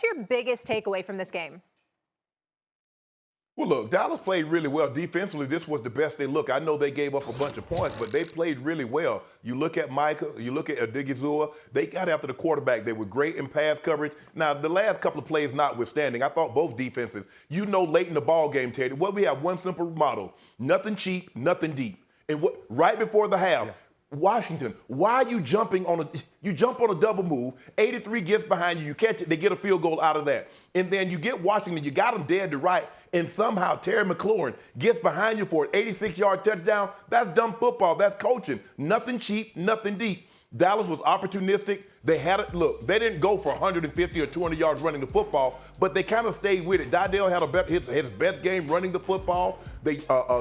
what's your biggest takeaway from this game? Well, look, Dallas played really well defensively. This was the best they look. I know they gave up a bunch of points, but they played really well. You look at Micah, you look at Adigizua, they got after the quarterback. They were great in pass coverage. Now, the last couple of plays notwithstanding, I thought both defenses, late in the ball game, Tedy, we have one simple motto: nothing cheap, nothing deep. And right before the half, Washington, why are you jumping on you jump on a double move, 83 gets behind you, you catch it, they get a field goal out of that. And then you get Washington, you got them dead to right, and somehow Terry McLaurin gets behind you for an 86-yard touchdown. That's dumb football. That's coaching. Nothing cheap, nothing deep. Dallas was opportunistic. They had it. Look, they didn't go for 150 or 200 yards running the football, but they kind of stayed with it. Dydell had his best game running the football. They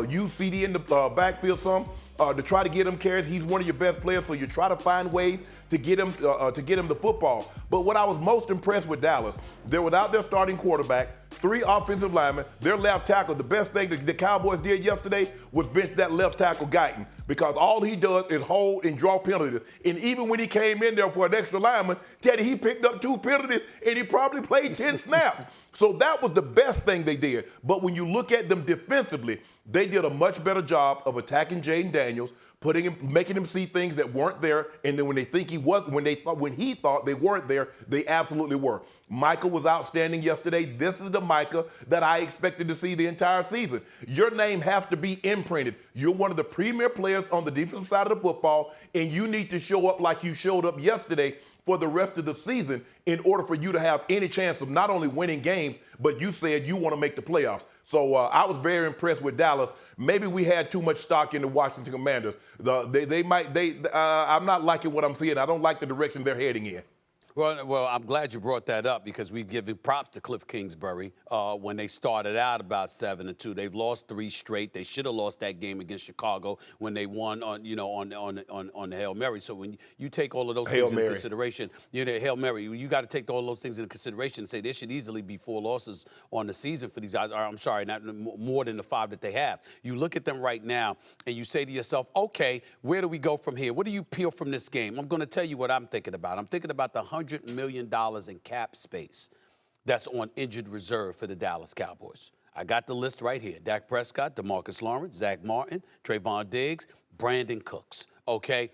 used CD in the backfield some. To try to get him carries. He's one of your best players, so you try to find ways to get him the football. But what I was most impressed with Dallas, they're without their starting quarterback, 3 offensive linemen, their left tackle. The best thing that the Cowboys did yesterday was bench that left tackle Guyton, because all he does is hold and draw penalties. And even when he came in there for an extra lineman, Tedy, he picked up 2 penalties and he probably played 10 snaps. So that was the best thing they did. But when you look at them defensively, they did a much better job of attacking Jaden Daniels, making him see things that weren't there, and then when he thought they weren't there, they absolutely were. Micah was outstanding yesterday. This is the Micah that I expected to see the entire season. Your name has to be imprinted. You're one of the premier players on the defensive side of the football, and you need to show up like you showed up yesterday for the rest of the season in order for you to have any chance of not only winning games, but you said you want to make the playoffs. So I was very impressed with Dallas. Maybe we had too much stock in the Washington Commanders. I'm not liking what I'm seeing. I don't like the direction they're heading in. Well, I'm glad you brought that up, because we've given props to Cliff Kingsbury when they started out about 7-2. They've lost 3 straight. They should have lost that game against Chicago when they won on the Hail Mary. So when you take all of those things into consideration, Hail Mary, you got to take all those things into consideration and say there should easily be 4 losses on the season for these guys. Or, I'm sorry, not more than the 5 that they have. You look at them right now and you say to yourself, okay, where do we go from here? What do you peel from this game? I'm going to tell you what I'm thinking about. I'm thinking about the $100 million in cap space that's on injured reserve for the Dallas Cowboys. I got the list right here. Dak Prescott, DeMarcus Lawrence, Zach Martin, Trayvon Diggs, Brandon Cooks. Okay?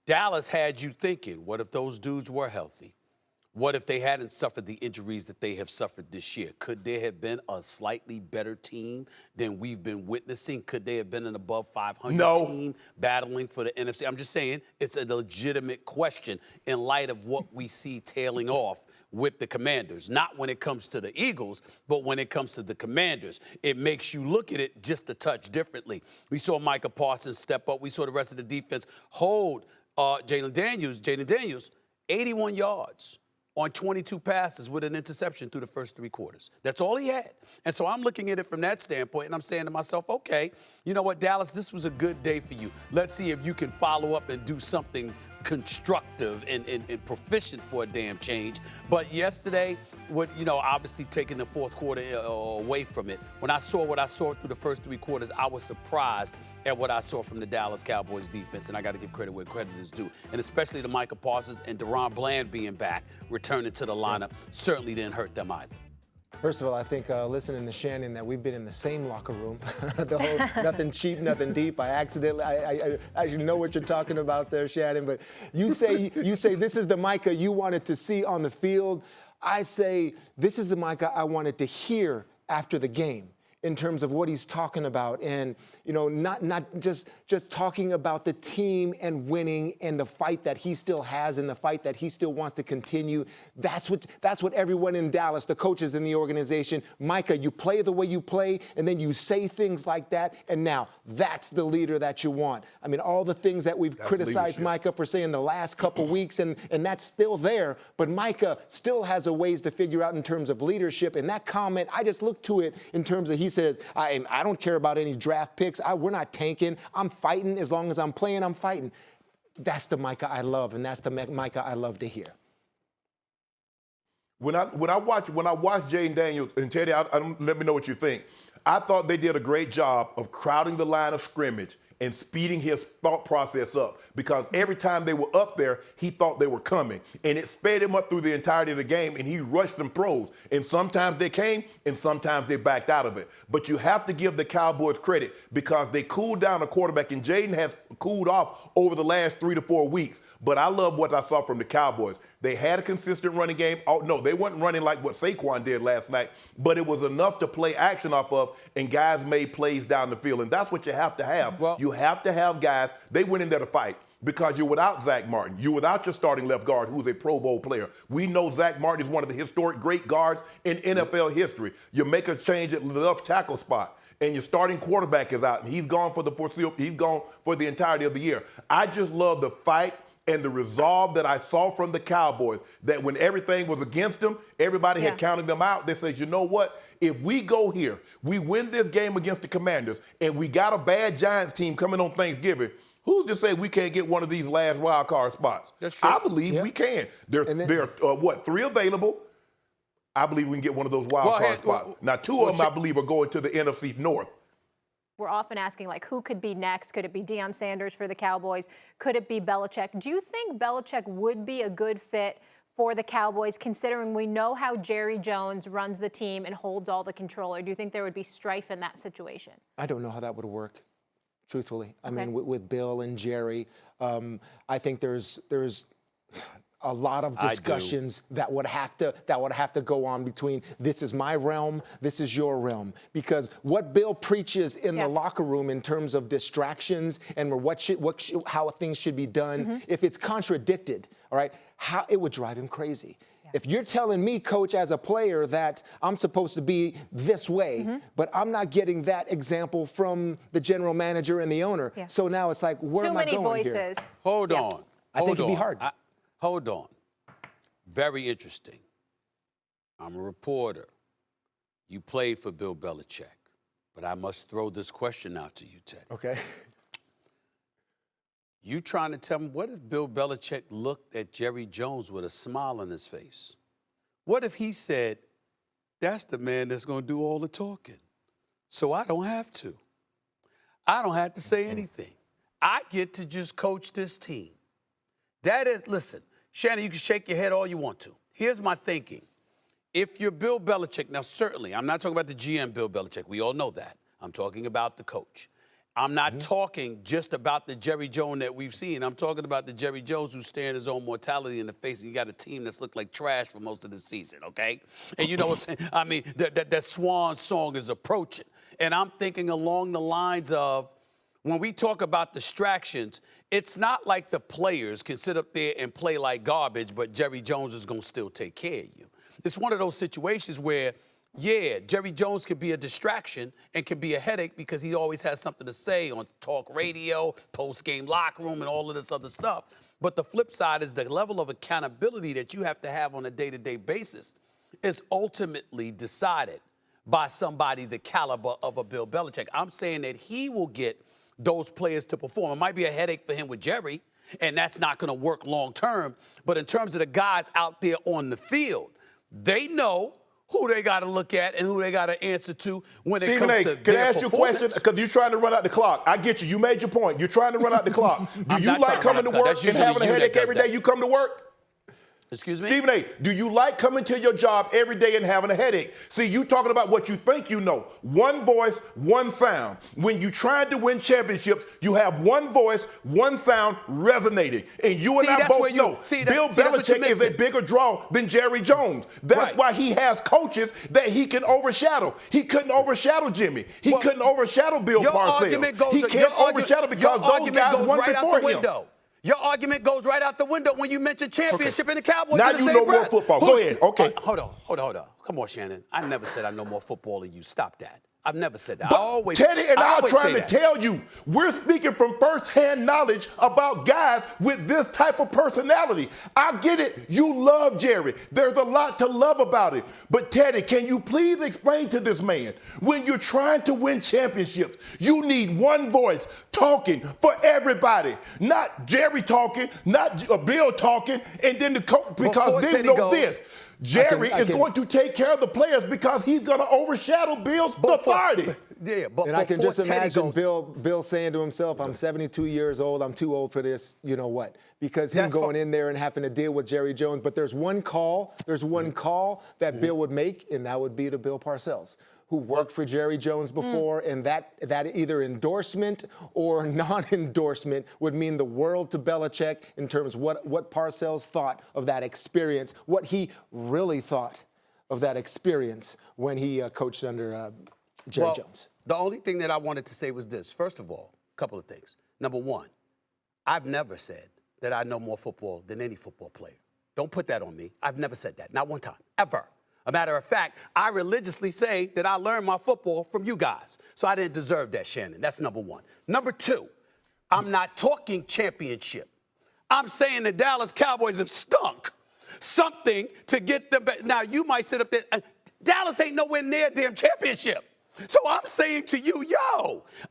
Dallas had you thinking, what if those dudes were healthy? What if they hadn't suffered the injuries that they have suffered this year? Could there have been a slightly better team than we've been witnessing? Could they have been an above 500 team battling for the NFC? I'm just saying it's a legitimate question in light of what we see tailing off with the Commanders. Not when it comes to the Eagles, but when it comes to the Commanders. It makes you look at it just a touch differently. We saw Micah Parsons step up. We saw the rest of the defense hold Jaden Daniels, 81 yards. On 22 passes with an interception through the first 3 quarters. That's all he had. And so I'm looking at it from that standpoint, and I'm saying to myself, okay, you know what, Dallas, this was a good day for you. Let's see if you can follow up and do something constructive and proficient for a damn change. But yesterday, obviously taking the 4th quarter away from it, when I saw what I saw through the first 3 quarters, I was surprised at what I saw from the Dallas Cowboys defense, and I got to give credit where credit is due. And especially to Micah Parsons and Deron Bland being back, returning to the lineup, certainly didn't hurt them either. First of all, I think listening to Shannon that we've been in the same locker room. The whole nothing cheap, nothing deep. I know what you're talking about there, Shannon. But you say this is the Micah you wanted to see on the field. I say this is the Micah I wanted to hear after the game, in terms of what he's talking about, and not just talking about the team and winning and the fight that he still has and the fight that he still wants to continue. That's what everyone in Dallas, the coaches in the organization, Micah, you play the way you play, and then you say things like that, and now that's the leader that you want. I mean, all the things that we've criticized Micah for saying the last couple weeks, and that's still there, but Micah still has a ways to figure out in terms of leadership. And that comment, I just look to it in terms of, he says, I don't care about any draft picks. We're not tanking. I'm fighting. As long as I'm playing, I'm fighting. That's the Micah I love, and that's the Micah I love to hear. When I watch Jaden Daniels and Tedy, let me know what you think. I thought they did a great job of crowding the line of scrimmage and speeding his thought process up, because every time they were up there, he thought they were coming. And it sped him up through the entirety of the game, and he rushed them throws. And sometimes they came, and sometimes they backed out of it. But you have to give the Cowboys credit, because they cooled down a quarterback, and Jaden has cooled off over the last 3 to 4 weeks. But I love what I saw from the Cowboys. They had a consistent running game. Oh, no, they weren't running like what Saquon did last night, but it was enough to play action off of, and guys made plays down the field. And that's what you have to have. Well, you have to have guys. They went in there to fight, because you're without Zach Martin. You're without your starting left guard, who's a Pro Bowl player. We know Zach Martin is one of the historic great guards in NFL history. You make a change at the left tackle spot, and your starting quarterback is out, and he's gone for the entirety of the year. I just love the fight and the resolve that I saw from the Cowboys, that when everything was against them, everybody had counted them out. They said, you know what? If we go here, we win this game against the Commanders, and we got a bad Giants team coming on Thanksgiving, who's to say we can't get one of these last wild card spots? That's true. I believe we can. There are 3 available. I believe we can get one of those wild card spots. Now, 2 of them, I believe, are going to the NFC North. We're often asking, like, who could be next? Could it be Deion Sanders for the Cowboys? Could it be Belichick? Do you think Belichick would be a good fit for the Cowboys, considering we know how Jerry Jones runs the team and holds all the control? Or do you think there would be strife in that situation? I don't know how that would work, truthfully. I mean, with Bill and Jerry, I think there's a lot of discussions that would have to go on between, this is my realm, this is your realm. Because what Bill preaches in the locker room in terms of distractions and how things should be done, if it's contradicted, all right, how it would drive him crazy. If you're telling me, coach, as a player, that I'm supposed to be this way, but I'm not getting that example from the general manager and the owner, so now it's like, where am I going here? Too many voices. Hold on. I think it'd be hard. Hold on. Very interesting. I'm a reporter. You played for Bill Belichick, but I must throw this question out to you, Ted. Okay. You trying to tell me, what if Bill Belichick looked at Jerry Jones with a smile on his face? What if he said, that's the man that's going to do all the talking, so I don't have to. I don't have to say anything. I get to just coach this team. That is, listen, Shannon, you can shake your head all you want to. Here's my thinking. If you're Bill Belichick, now certainly, I'm not talking about the GM Bill Belichick. We all know that. I'm talking about the coach. I'm not talking just about the Jerry Jones that we've seen. I'm talking about the Jerry Jones who's staring his own mortality in the face, and you got a team that's looked like trash for most of the season, okay? And you know what I'm saying? I mean, that swan song is approaching. And I'm thinking along the lines of, when we talk about distractions, it's not like the players can sit up there and play like garbage, but Jerry Jones is going to still take care of you. It's one of those situations where, yeah, Jerry Jones can be a distraction and can be a headache because he always has something to say on talk radio, post-game locker room, and all of this other stuff. But the flip side is the level of accountability that you have to have on a day-to-day basis is ultimately decided by somebody the caliber of a Bill Belichick. I'm saying that he will get those players to perform. It might be a headache for him with Jerry, and that's not going to work long term. But in terms of the guys out there on the field, they know who they got to look at and who they got to answer to when it comes to their performance. Can I ask you a question? Because you're trying to run out the clock. I get you. You made your point. You're trying to run out the clock. Do you like coming to work and having a headache every day you come to work? Excuse me? Stephen A., do you like coming to your job every day and having a headache? See, you talking about what you think you know. One voice, one sound. When you trying to win championships, you have one voice, one sound resonating. And you and I both know Bill Belichick is a bigger draw than Jerry Jones. That's why he has coaches that he can overshadow. He couldn't overshadow Jimmy. He couldn't overshadow Bill Parcells. He can't overshadow because those guys won before him. Your argument goes right out the window when you mention championship and the Cowboys. Now you know more football. Go ahead. Okay. Hold on. Come on, Shannon. I never said I know more football than you. Stop that. I've never said that. But Tedy and I are trying to tell you, we're speaking from firsthand knowledge about guys with this type of personality. I get it. You love Jerry. There's a lot to love about it. But Tedy, can you please explain to this man, when you're trying to win championships, you need one voice talking for everybody. Not Jerry talking, not Bill talking, and then the coach, because they know this. Jerry is going to take care of the players because he's going to overshadow Bill's authority. but and I can just before Tedy imagine goes- Bill saying to himself, I'm 72 years old, I'm too old for this, you know what? Because him going in there and having to deal with Jerry Jones. But there's one call that Bill would make, and that would be to Bill Parcells, who worked for Jerry Jones before, and that either endorsement or non-endorsement would mean the world to Belichick in terms of what Parcells thought of that experience, what he really thought of that experience when he coached under Jerry Jones. The only thing that I wanted to say was this. First of all, a couple of things. Number one, I've never said that I know more football than any football player. Don't put that on me. I've never said that, not one time, ever. A matter of fact, I religiously say that I learned my football from you guys. So I didn't deserve that, Shannon. That's number one. Number two, I'm not talking championship. I'm saying the Dallas Cowboys have stunk something to get them back. Now, you might sit up there. Dallas ain't nowhere near damn championship. So I'm saying to you,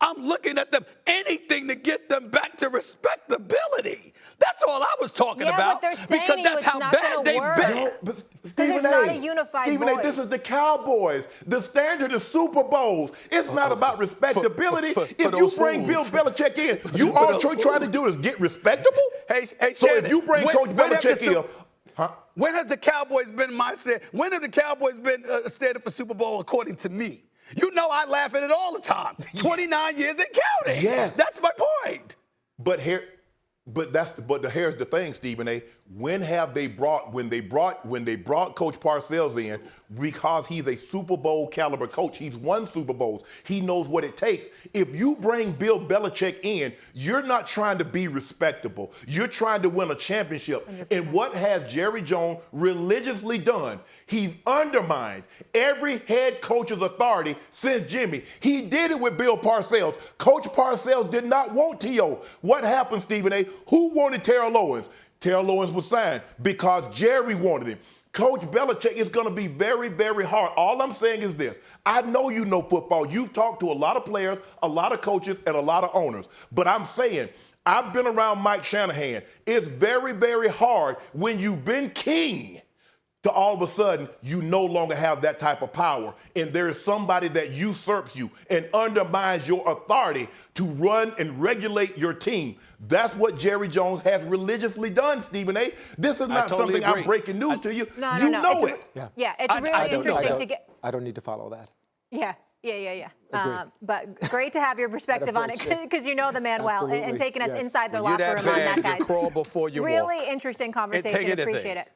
I'm looking at them, anything to get them back to respectability. That's all I was talking about. But they're saying because that's how bad they've been. No, but there's not a unified Stephen A, this voice. is the Cowboys. The standard is Super Bowls. It's not about respectability. for If you those bring Bill fools. Belichick in, you all you're trying to do is get respectable? Hey, so Shannon, if you bring Coach Belichick in, when has the Cowboys been mindset? When have the Cowboys been standard for Super Bowl according to me? You know I laugh at it all the time. 29 years and counting. Yes. That's my point. But here's the thing, Stephen A. When they brought Coach Parcells in, because he's a Super Bowl caliber coach, he's won Super Bowls. He knows what it takes. If you bring Bill Belichick in, you're not trying to be respectable. You're trying to win a championship. 100%. And what has Jerry Jones religiously done? He's undermined every head coach's authority since Jimmy. He did it with Bill Parcells. Coach Parcells did not want T.O. What happened, Stephen A? Who wanted Terrell Owens? Terrell Owens was signed because Jerry wanted him. Coach Belichick is going to be very, very hard. All I'm saying is this. I know you know football. You've talked to a lot of players, a lot of coaches, and a lot of owners. But I'm saying, I've been around Mike Shanahan. It's very, very hard when you've been king to all of a sudden you no longer have that type of power. And there is somebody that usurps you and undermines your authority to run and regulate your team. That's what Jerry Jones has religiously done, Stephen A. This is not totally something agree. I'm breaking news to you. No. You know it. Yeah, it's really interesting to get. I don't need to follow that. Yeah. But great to have your perspective on it because you know the man well and taking us inside the locker room on that, guys. You crawl before you really walk. interesting conversation. Appreciate it.